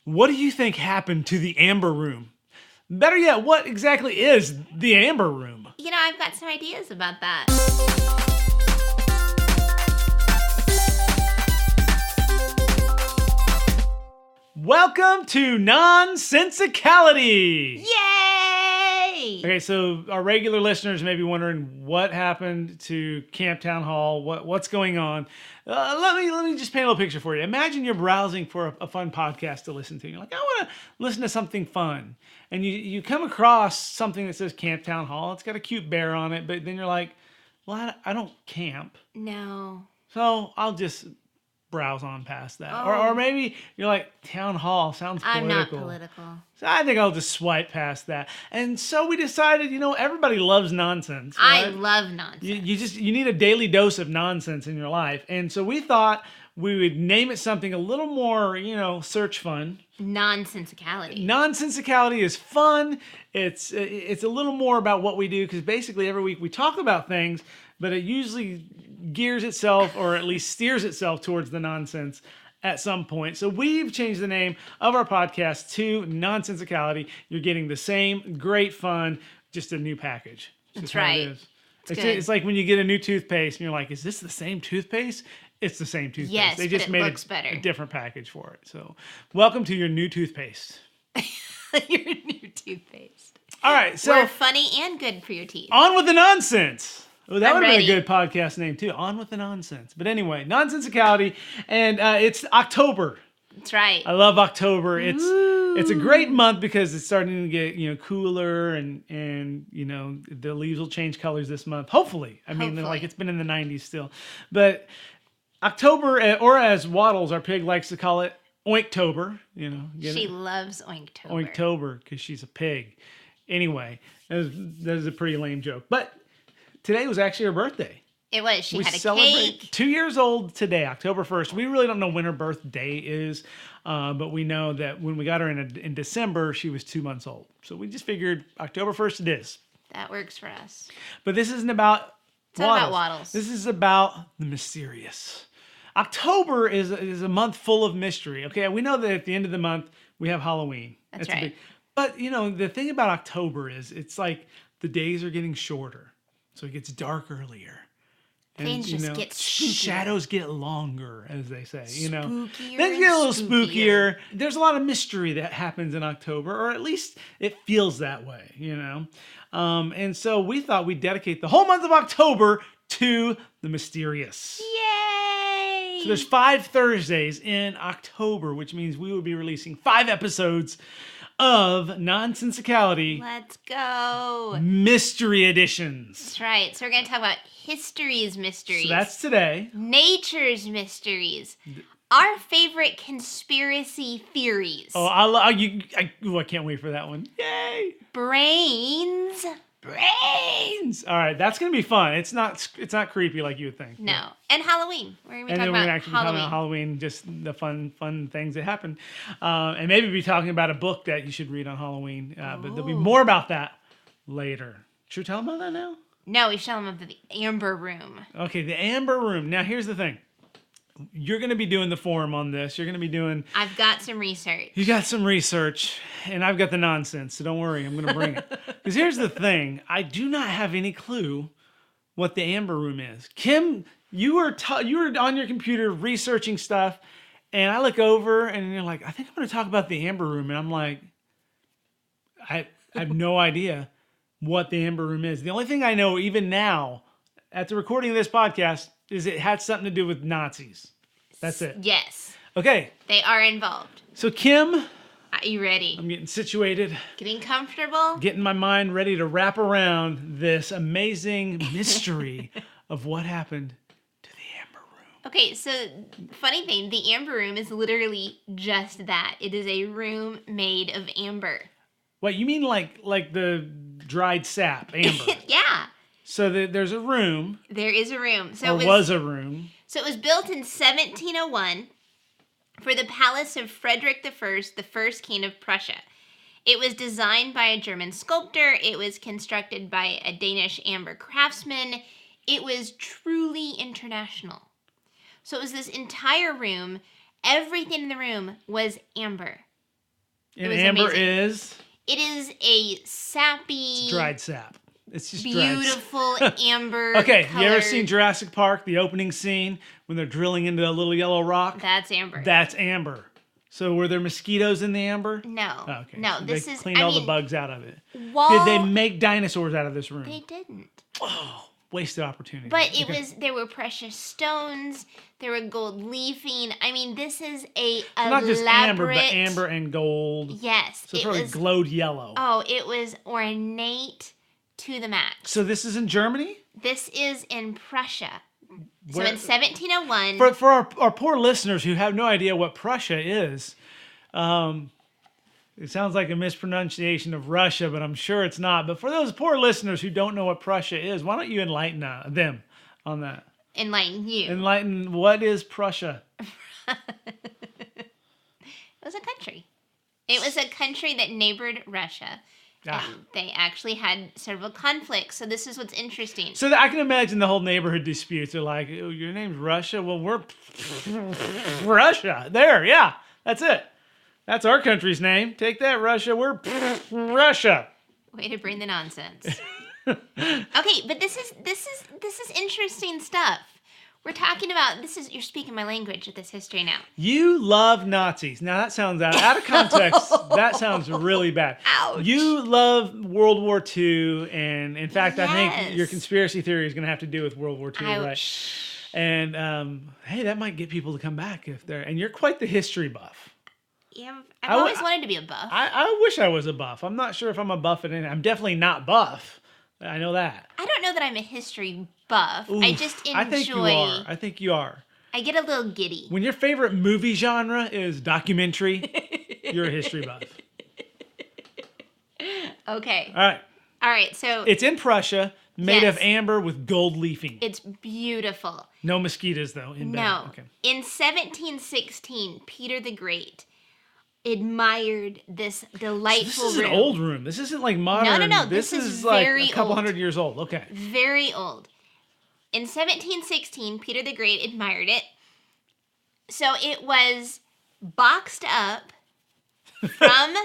What do you think happened to the Amber Room? Better yet, what exactly is the Amber Room? I've got some ideas about that. Welcome to Nonsensicality! Yay! Okay, so our regular listeners may be wondering what happened to Camp Town Hall, what's going on. Let me just paint a little picture for you. Imagine you're browsing for a fun podcast to listen to. You're like, I want to listen to something fun. And you come across something that says Camp Town Hall. It's got a cute bear on it, but then you're like, well, I don't camp. No. So I'll just browse on past that. Or maybe you're like, Town Hall sounds political. I'm not political. So I think I'll just swipe past that. And so we decided, everybody loves nonsense. Right? I love nonsense. You need a daily dose of nonsense in your life. And so we thought we would name it something a little more, search fun. Nonsensicality. Nonsensicality is fun. It's a little more about what we do, because basically every week we talk about things, but it usually gears itself, or at least steers itself, towards the nonsense at some point. So we've changed the name of our podcast to Nonsensicality. You're getting the same great fun, just a new package. That's right. It's like when you get a new toothpaste and you're like, is this the same toothpaste? It's the same toothpaste. Yes, they just but it made looks better. A different package for it. So welcome to your new toothpaste. Your new toothpaste. All right. So we're funny and good for your teeth. On with the nonsense. Oh, that would have been a good ready. podcast name too. On with the nonsense. But anyway, Nonsensicality, and it's October. That's right. I love October. It's a great month because it's starting to get cooler, and the leaves will change colors this month. Hopefully. Like it's been in the 90s still, but October, or as Waddles, our pig, likes to call it, Oinktober. She loves Oinktober. Oinktober because she's a pig. Anyway, that was a pretty lame joke, but today was actually her birthday. It was. She had a celebrate cake. 2 years old today, October 1st. We really don't know when her birthday is, but we know that when we got her in December, she was 2 months old. So we just figured October 1st it is. That works for us. But this isn't about It's not about Waddles. This is about the mysterious. October is a month full of mystery. Okay, we know that at the end of the month, we have Halloween. That's right. But, the thing about October is it's like the days are getting shorter. So it gets dark earlier. And, Things just get spookier. Shadows get longer, as they say. Spookier. Things get a little spookier. There's a lot of mystery that happens in October, or at least it feels that way, And so we thought we'd dedicate the whole month of October to the mysterious. Yay! So there's 5 Thursdays in October, which means we will be releasing 5 episodes of Nonsensicality. Let's go. Mystery editions. That's right. So we're going to talk about history's mysteries. So that's today. Nature's mysteries. Our favorite conspiracy theories. Oh, I can't wait for that one. Yay! Brains. All right, that's gonna be fun. It's not creepy like you would think. No, and Halloween. We're gonna be talking we're about actually talking about Halloween, just the fun things that happen, and maybe be talking about a book that you should read on Halloween. But there'll be more about that later. Should we tell them about that now? No, we show them about the Amber Room. Okay, the Amber Room. Now here's the thing. You're going to be doing the forum on this. You're going to be doing... I've got some research. You got some research, and I've got the nonsense, so don't worry. I'm going to bring it. Because here's the thing. I do not have any clue what the Amber Room is. Kim, you were on your computer researching stuff, and I look over, and you're like, I think I'm going to talk about the Amber Room. And I'm like, I have no idea what the Amber Room is. The only thing I know, even now, at the recording of this podcast, is it had something to do with Nazis. That's it. Yes. Okay. They are involved. So, Kim. Are you ready? I'm getting situated. Getting comfortable? Getting my mind ready to wrap around this amazing mystery of what happened to the Amber Room. Okay, so funny thing, the Amber Room is literally just that. It is a room made of amber. What, you mean like the dried sap, amber? Yeah. So there's a room. There is a room. So it was a room. So it was built in 1701 for the palace of Frederick I, the first king of Prussia. It was designed by a German sculptor. It was constructed by a Danish amber craftsman. It was truly international. So it was this entire room. Everything in the room was amber. And was amber amazing. is It is a sappy, dried sap. It's just beautiful amber. Okay, colored. you ever seen Jurassic Park, the opening scene when they're drilling into a little yellow rock? That's amber. That's amber. So were there mosquitoes in the amber? No. Oh, okay. No, So this they is. cleaned all the bugs out of it. Wall, Did they make dinosaurs out of this room? They didn't. Oh, wasted opportunity. But it was. There were precious stones. There were gold leafing. I mean, this is a Not just amber, elaborate. but amber and gold. Yes, So it it probably was. glowed yellow. Oh, it was ornate to the max. So this is in Germany? This is in Prussia. So Where- in 1701. For our poor listeners who have no idea what Prussia is, it sounds like a mispronunciation of Russia, but I'm sure it's not. But for those poor listeners who don't know what Prussia is, why don't you enlighten them on that? Enlighten you. Enlighten, what is Prussia? It was a country. It was a country that neighbored Russia. Ah. And they actually had several conflicts. So this is what's interesting. So I can imagine the whole neighborhood disputes. They're like, oh, your name's Russia? Well, we're Russia. There, yeah, that's it. That's our country's name. Take that, Russia. We're Russia. Way to bring the nonsense. Okay, but this is interesting stuff. We're talking about you're speaking my language with this history now. You love Nazis. Now that sounds out of context. That sounds really bad. Ouch. You love World War II, and in fact, I Yes. think your conspiracy theory is going to have to do with World War II, right? Ouch. And hey, that might get people to come back if they're. And you're quite the history buff. Yeah, I've always wanted to be a buff. I wish I was a buff. I'm not sure if I'm a buff at any. I'm definitely not buff. I know that. I don't know that I'm a history buff. I Oof, just enjoy. I think you are. I think you are. I get a little giddy. When your favorite movie genre is documentary, you're a history buff. Okay. All right. So It's in Prussia, made Yes. of amber with gold leafing. it's beautiful. No mosquitoes, though. No. Okay. In 1716, Peter the Great admired this delightful This is room. an old room. This isn't like modern. No. This This is is like very a couple old. hundred years old. Okay. Very old. In 1716, Peter the Great admired it. So it was boxed up from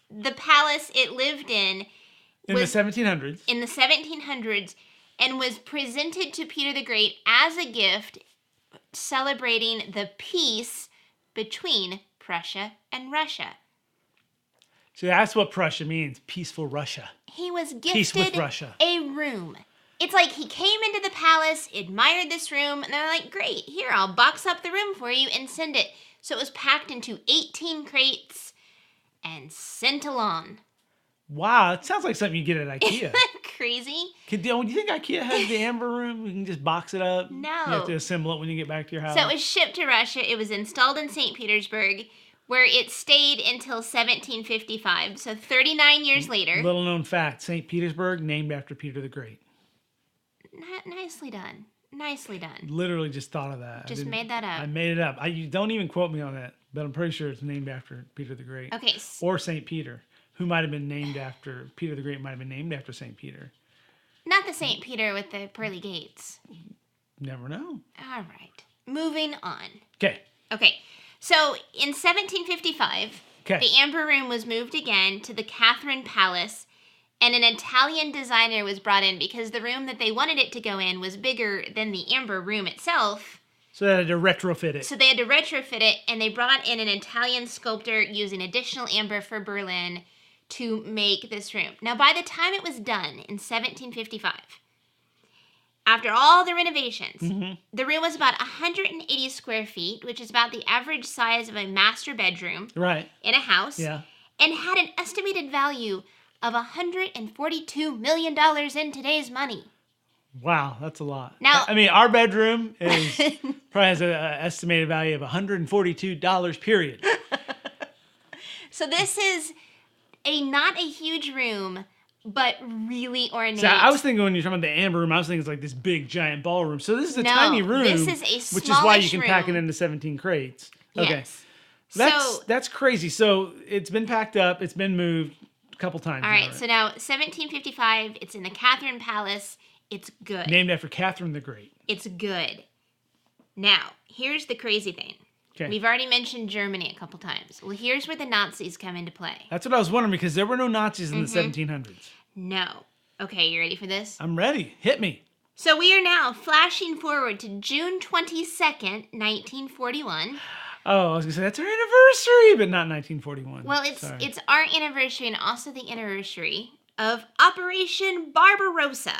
the palace it lived in In the 1700s. in the 1700s and was presented to Peter the Great as a gift celebrating the peace between Prussia and Russia. So that's what Prussia means. Peaceful Russia. He was Peace with gifted Russia. a room. It's like he came into the palace, admired this room, and they're like, great, here, I'll box up the room for you and send it. So it was packed into 18 crates and sent along. Wow, it sounds like something you get at IKEA. Isn't that crazy? Do you think IKEA has the amber room? You can just box it up. No. You have to assemble it when you get back to your house. So it was shipped to Russia. It was installed in St. Petersburg, where it stayed until 1755. So 39 years later. Little known fact: St. Petersburg, named after Peter the Great. Nicely done. Nicely done. Literally just thought of that. Just made that up. I made it up. You don't even quote me on that, but I'm pretty sure it's named after Peter the Great. Okay. Or St. Peter, who might have been named after Peter the Great. Might have been named after St. Peter. Not the St. Peter with the pearly gates. Never know. All right. Moving on. Okay. Okay. So in 1755, Okay. the Amber Room was moved again to the Catherine Palace, and an Italian designer was brought in because the room that they wanted it to go in was bigger than the Amber Room itself. So they had to retrofit it. So they had to retrofit it, and they brought in an Italian sculptor using additional amber for Berlin to make this room. Now, by the time it was done in 1755, after all the renovations, the room was about 180 square feet, which is about the average size of a master bedroom Right. in a house, Yeah. and had an estimated value of $142 million in today's money. Wow, that's a lot. Now- I mean, our bedroom is probably has an estimated value of $142. Period. So this is not a huge room, but really ornate. So I was thinking when you're talking about the amber room, I was thinking it's like this big giant ballroom. So this is a No, tiny room, this is a which is why you smallish can pack it room. into 17 crates. Okay, Yes. that's crazy. So it's been packed up, it's been moved a couple times. All now, right, so now 1755, it's in the Catherine Palace. It's good. named after Catherine the Great. It's good. Now, here's the crazy thing. Okay. We've already mentioned Germany a couple times. Well, here's where the Nazis come into play. That's what I was wondering, because there were no Nazis in the 1700s. No. Okay, you ready for this? I'm ready. Hit me. So we are now flashing forward to June 22nd, 1941. Oh, I was going to say, that's our anniversary, but not 1941. Well, Sorry. it's our anniversary and also the anniversary of Operation Barbarossa.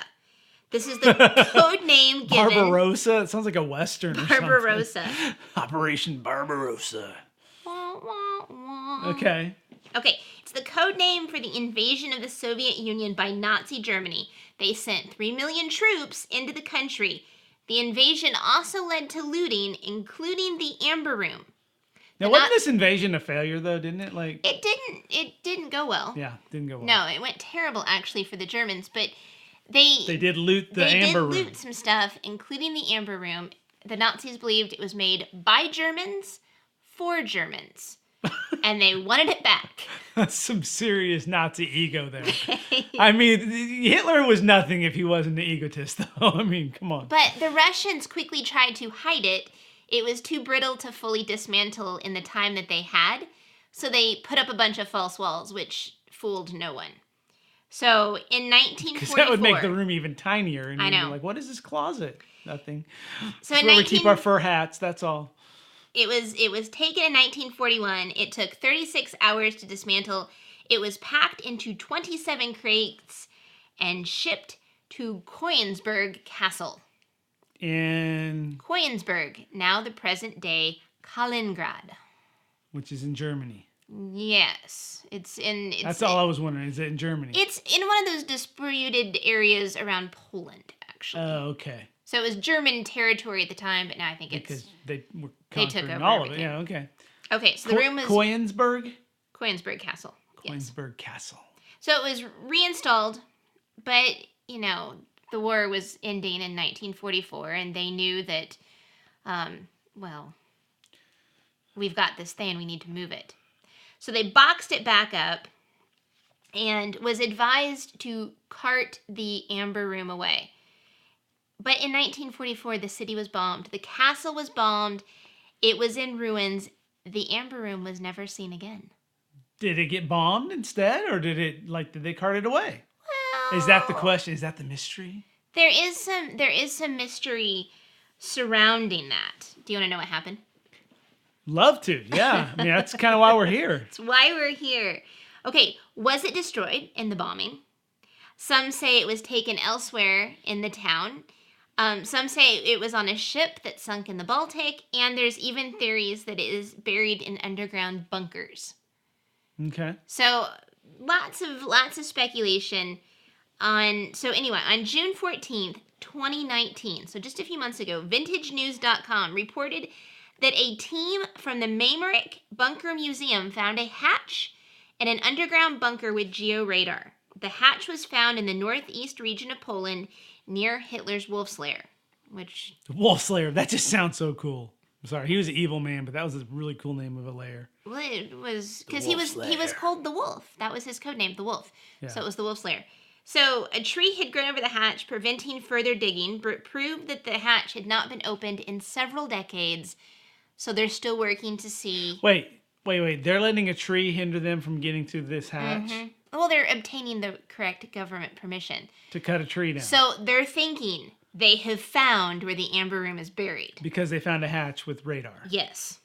This is the code name given. Barbarossa? It sounds like a Western or something. Barbarossa. Operation Barbarossa. Wah, wah, wah. Okay. Okay, it's the code name for the invasion of the Soviet Union by Nazi Germany. They sent 3 million troops into the country. The invasion also led to looting, including the Amber Room. Now, wasn't this invasion a failure, though, didn't it? It didn't go well. Yeah, didn't go well. No, it went terrible, actually, for the Germans, but they did loot the Amber Room. They did loot some stuff, including the Amber Room. The Nazis believed it was made by Germans for Germans. And they wanted it back. That's some serious Nazi ego there. I mean, Hitler was nothing if he wasn't an egotist, though. I mean, come on. But the Russians quickly tried to hide it. It was too brittle to fully dismantle in the time that they had. So they put up a bunch of false walls, which fooled no one. So in 1944... Because that would make the room even tinier. And I know. You'd be like, what is this closet? Nothing. So It's where we keep our fur hats, that's all. It was taken in 1941. It took 36 hours to dismantle. It was packed into 27 crates and shipped to Koenigsberg Castle. In... Koenigsberg, now the present-day Kaliningrad. Which is in Germany. Yes. That's all I was wondering. Is it in Germany? It's in one of those disputed areas around Poland, actually. Oh, okay. So it was German territory at the time, but now I think Because they were they took conquering over all everything. of it. Yeah, okay. Okay, so the room was... Koenigsberg? Koenigsberg Castle. Yes. Koenigsberg Castle. So it was reinstalled, but, the war was ending in 1944, and they knew that, we've got this thing, we need to move it. So they boxed it back up and was advised to cart the Amber Room away. But in 1944, the city was bombed. The castle was bombed. It was in ruins. The Amber Room was never seen again. Did it get bombed instead, or did they cart it away? Well, Is that the question? Is that the mystery? There is some mystery surrounding that. Do you want to know what happened? Love to, yeah. I mean, that's kind of why we're here. That's why we're here. Okay, was it destroyed in the bombing? Some say it was taken elsewhere in the town. Some say it was on a ship that sunk in the Baltic, and there's even theories that it is buried in underground bunkers. Okay. So lots of speculation on June 14th, 2019, so just a few months ago, VintageNews.com reported that a team from the Maymerich Bunker Museum found a hatch in an underground bunker with georadar. The hatch was found in the northeast region of Poland near Hitler's Wolf's Lair, which... Wolf's Lair, that just sounds so cool. I'm sorry, he was an evil man, but that was a really cool name of a lair. Well, it was because he was called the Wolf. That was his code name, the Wolf. Yeah. So it was the Wolf's Lair. So a tree had grown over the hatch, preventing further digging, but it proved that the hatch had not been opened in several decades. So they're still working to see... Wait. They're letting a tree hinder them from getting to this hatch? Mm-hmm. Well, they're obtaining the correct government permission. To cut a tree down. So they're thinking they have found where the Amber Room is buried. Because they found a hatch with radar. Yes.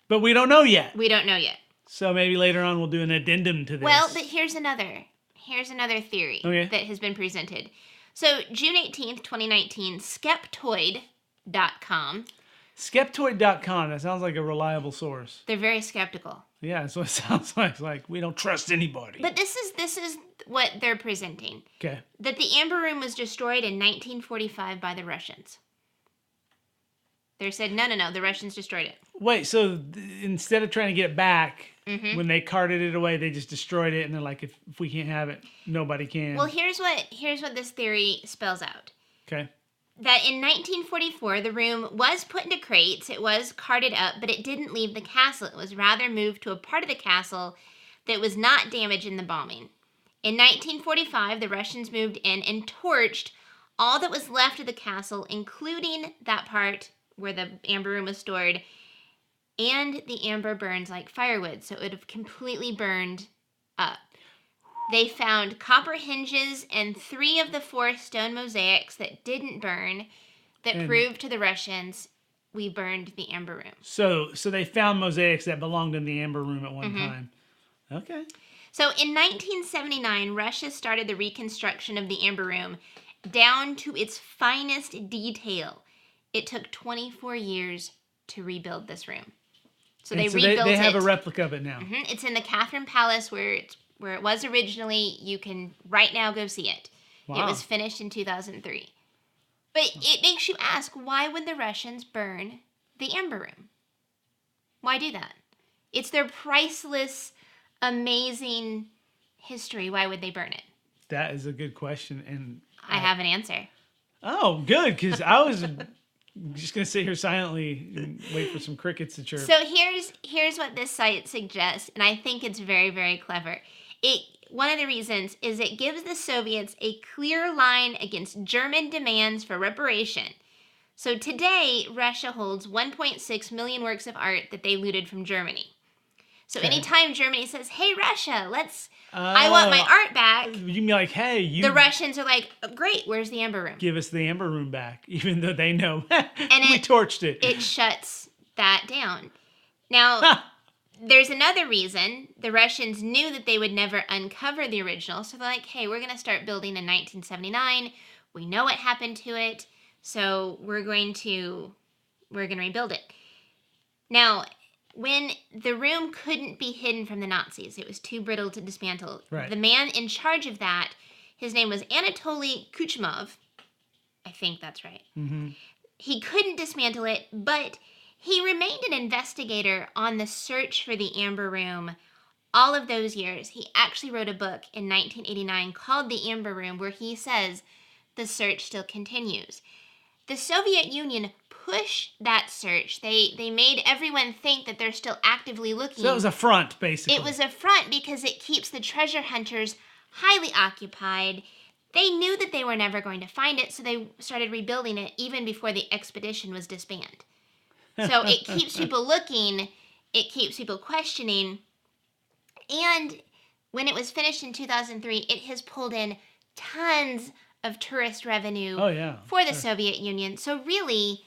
But we don't know yet. We don't know yet. So maybe later on we'll do an addendum to this. Well, but here's another theory that has been presented. So June 18th, 2019, Skeptoid.com. Skeptoid.com, that sounds like a reliable source. They're very skeptical. Yeah, that's what it sounds like. It's like, we don't trust anybody. But this is what they're presenting. Okay. That the Amber Room was destroyed in 1945 by the Russians. They said, no, the Russians destroyed it. Wait, so instead of trying to get it back, when they carted it away, they just destroyed it, and they're like, if we can't have it, nobody can. Well, here's what this theory spells out. Okay. That in 1944, the room was put into crates, it was carted up, but it didn't leave the castle. It was rather moved to a part of the castle that was not damaged in the bombing. In 1945, the Russians moved in and torched all that was left of the castle, including that part where the Amber Room was stored, and the amber burns like firewood, so it would have completely burned up. They found copper hinges and 3 of the 4 stone mosaics that didn't burn that proved to the Russians, we burned the amber room. So they found mosaics that belonged in the amber room at one time. Okay. So in 1979, Russia started the reconstruction of the amber room down to its finest detail. It took 24 years to rebuild this room. So they rebuilt it. They have a replica of it now. It's in the Catherine Palace where it was originally. You can right now go see it. Wow. It was finished in 2003. But it makes you ask, why would the Russians burn the amber room? Why do that? It's their priceless, amazing history. Why would they burn it? That is a good question, and I have an answer. Oh, good, because I was just going to sit here silently and wait for some crickets to chirp. So here's what this site suggests, and I think it's very, very clever. One of the reasons is it gives the Soviets a clear line against German demands for reparation. So today, Russia holds 1.6 million works of art that they looted from Germany. So anytime Germany says, hey, Russia, I want my art back. You mean like, hey, the Russians are like, oh, great, where's the amber room? Give us the amber room back, even though they know we torched it. It shuts that down. Now, there's another reason. The Russians knew that they would never uncover the original, so they're like, hey, we're going to start building in 1979. We know what happened to it, so we're going to rebuild it. Now, when the room couldn't be hidden from the Nazis, it was too brittle to dismantle. Right. The man in charge of that, his name was Anatoly Kuchmov. I think that's right. Mm-hmm. He couldn't dismantle it, but he remained an investigator on the search for the amber room all of those years. He actually wrote a book in 1989 called The Amber Room, where he says the search still continues. The Soviet Union pushed that search. They made everyone think that they're still actively looking. So it was a front, basically. It was a front because it keeps the treasure hunters highly occupied. They knew that they were never going to find it, so they started rebuilding it even before the expedition was disbanded. So it keeps people looking, it keeps people questioning, and when it was finished in 2003, it has pulled in tons of tourist revenue for the Soviet Union. So really,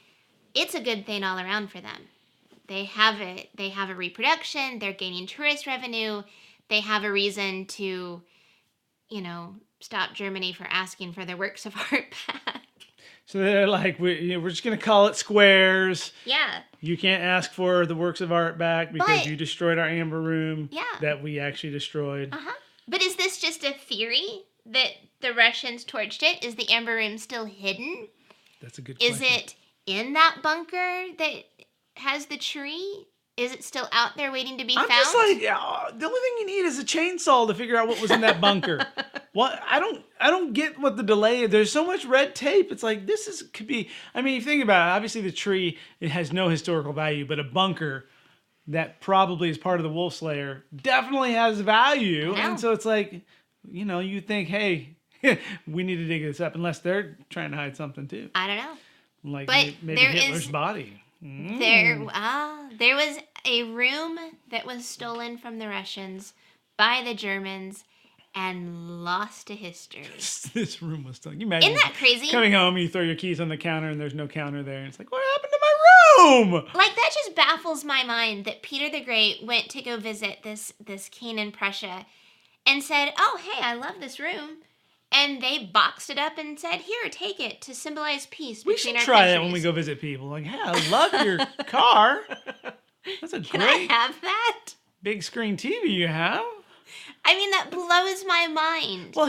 it's a good thing all around for them. They have a reproduction, they're gaining tourist revenue, they have a reason to, stop Germany for asking for their works of art back. So they're like, we're just going to call it squares. Yeah. You can't ask for the works of art back because you destroyed our amber room that we actually destroyed. Uh-huh. But is this just a theory that the Russians torched it? Is the amber room still hidden? That's a good question. Is it in that bunker that has the tree? Is it still out there waiting to be found? I'm just like, the only thing you need is a chainsaw to figure out what was in that bunker. What I don't get what the delay is. There's so much red tape. It's like could be. I mean, if you think about it, obviously the tree, it has no historical value, but a bunker that probably is part of the Wolf Slayer definitely has value. And so it's like, you think, hey, we need to dig this up, unless they're trying to hide something too. I don't know. Like maybe Hitler's body. There was a room that was stolen from the Russians by the Germans and lost to history. This room was stolen. You imagine Isn't that crazy? Coming home, you throw your keys on the counter and there's no counter there. And it's like, what happened to my room? Like, that just baffles my mind that Peter the Great went to go visit this king in Prussia and said, oh, hey, I love this room. And they boxed it up and said, here, take it to symbolize peace between our countries. We should try that when we go visit people. Like, hey, I love your car. That's a Can I have that? Big screen TV you have. I mean, that blows my mind. Well,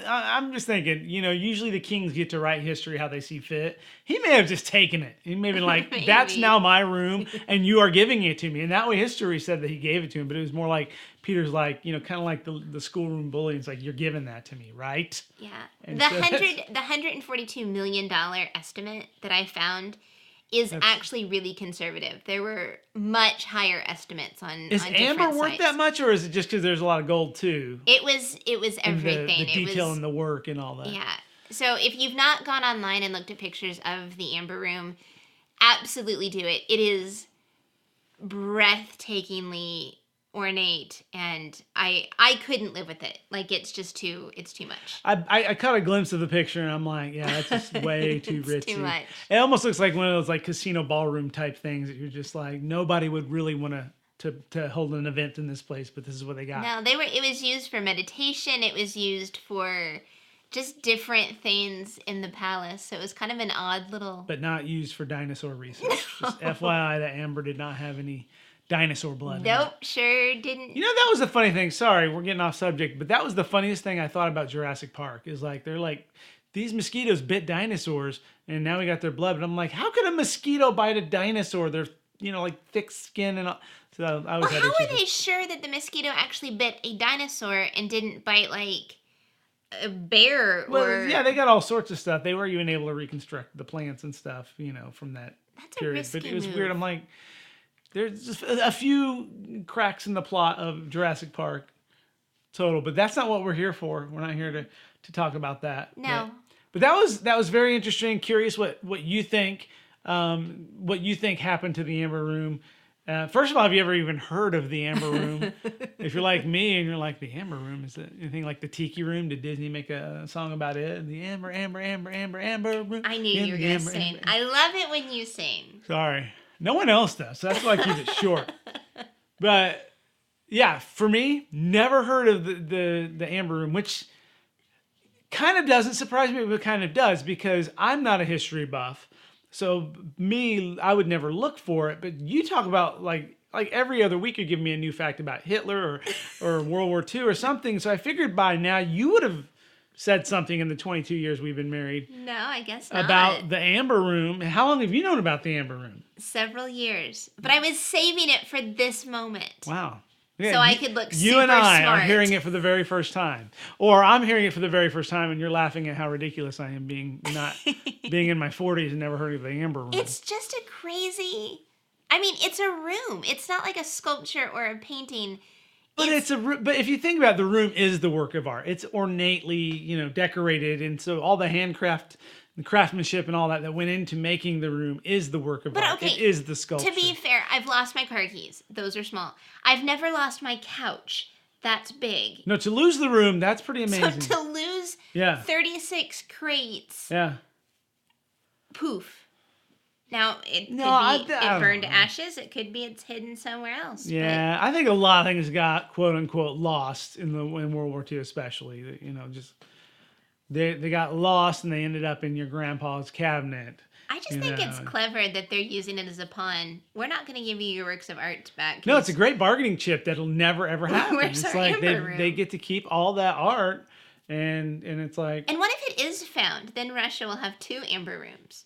I'm just thinking, usually the kings get to write history how they see fit. He may have just taken it. He may have been like, that's now my room, and you are giving it to me. And that way history said that he gave it to him, but it was more like, Peter's like, kind of like the schoolroom bully. It's like, you're giving that to me, right? Yeah. And the $142 million estimate that I found is actually really conservative. There were much higher estimates on Is on amber worth sites. that much, or is it just because there's a lot of gold too? It was everything. The detail and the work and all that. Yeah. So if you've not gone online and looked at pictures of the amber room, absolutely do it. It is breathtakingly ornate, and I couldn't live with it. Like, it's too much. I caught a glimpse of the picture and I'm like, yeah, that's just way too It's ritzy. too much. It almost looks like one of those like casino ballroom type things that you're just like, nobody would really want to hold an event in this place, but this is what they got. No, it was used for meditation. It was used for just different things in the palace. So it was kind of an odd little... But not used for dinosaur research. Just FYI, that amber did not have any dinosaur blood. Nope, sure didn't. You know, that was the funny thing. Sorry, we're getting off subject, but that was the funniest thing I thought about Jurassic Park. Is like, they're like, these mosquitoes bit dinosaurs, and now we got their blood. But I'm like, how could a mosquito bite a dinosaur? They're, like thick skin and all. So I was. Well, how were they sure that the mosquito actually bit a dinosaur and didn't bite like a bear? Well, yeah, they got all sorts of stuff. They were even able to reconstruct the plants and stuff, from that period. Risky But it was move. weird. I'm like, there's just a few cracks in the plot of Jurassic Park total, but that's not what we're here for. We're not here to talk about that. No. But that was very interesting. Curious what you think. What you think happened to the Amber Room. First of all, have you ever even heard of the Amber Room? If you're like me and you're like, the Amber Room, is it anything like the Tiki Room? Did Disney make a song about it? The Amber Room. I knew you were going to sing. I love it when you sing. Sorry. No one else does, so that's why I keep it short. But yeah, for me, never heard of the Amber Room, which kind of doesn't surprise me, but kind of does, because I'm not a history buff. So I would never look for it. But you talk about like every other week you're giving me a new fact about Hitler or World War II or something. So I figured by now you would have said something in the 22 years we've been married. No, I guess not. About the Amber Room. How long have you known about the Amber Room? Several years. But I was saving it for this moment. Wow. Yeah, so I could look super You and I smart. are hearing it for the very first time. Or I'm hearing it for the very first time and you're laughing at how ridiculous I am being in my 40s and never heard of the Amber Room. It's just a crazy... I mean, it's a room. It's not like a sculpture or a painting. But but if you think about it, the room is the work of art. It's ornately, decorated, and so all the the craftsmanship and all that went into making the room is the work of art. Okay, it is the sculpture. To be fair, I've lost my car keys. Those are small. I've never lost my couch. That's big. No, to lose the room, that's pretty amazing. So to lose 36 crates. Yeah. Poof. Now, it could be it burned to ashes. It could be it's hidden somewhere else. Yeah, I think a lot of things got quote unquote lost in World War II, especially. Just they got lost and they ended up in your grandpa's cabinet. I just think it's clever that they're using it as a pawn. We're not going to give you your works of art back. No, it's a great bargaining chip that'll never ever happen. Where's It's our like Amber Room? they get to keep all that art, and it's like. And what if it is found? Then Russia will have 2 Amber Rooms.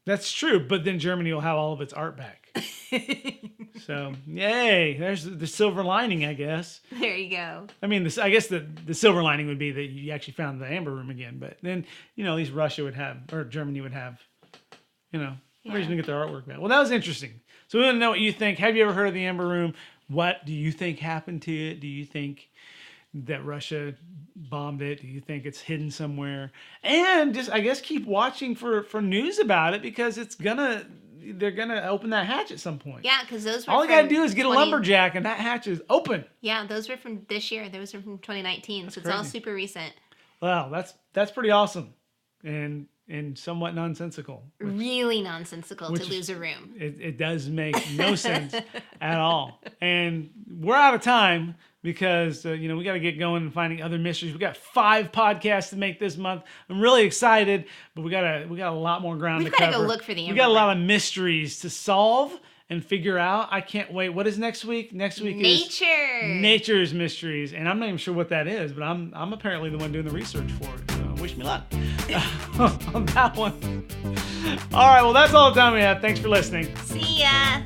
That's true, but then Germany will have all of its art back. So, yay! There's the silver lining, I guess. There you go. I mean, I guess the silver lining would be that you actually found the Amber Room again. But then, at least Russia would have, or Germany would have, reason to get their artwork back. Well, that was interesting. So we want to know what you think. Have you ever heard of the Amber Room? What do you think happened to it? Do you think that Russia bombed it? Do you think it's hidden somewhere? And just, I guess, keep watching for news about it, because they're gonna open that hatch at some point. Yeah, because those were all you gotta do is get a lumberjack and that hatch is open. Yeah, those were from this year. Those were from 2019, so it's all super recent. Wow, that's pretty awesome, and somewhat nonsensical. Really nonsensical to lose a room. It does make no sense at all. And we're out of time, because we got to get going and finding other mysteries. We got 5 podcasts to make this month. I'm really excited, but we got a lot more ground to cover. We've got to go look for the Amber We got a Room. lot of mysteries to solve and figure out. I can't wait. What is next week? Next week is Nature's Mysteries, and I'm not even sure what that is, but I'm apparently the one doing the research for it. So wish me luck on that one. All right, well, that's all the time we have. Thanks for listening. See ya.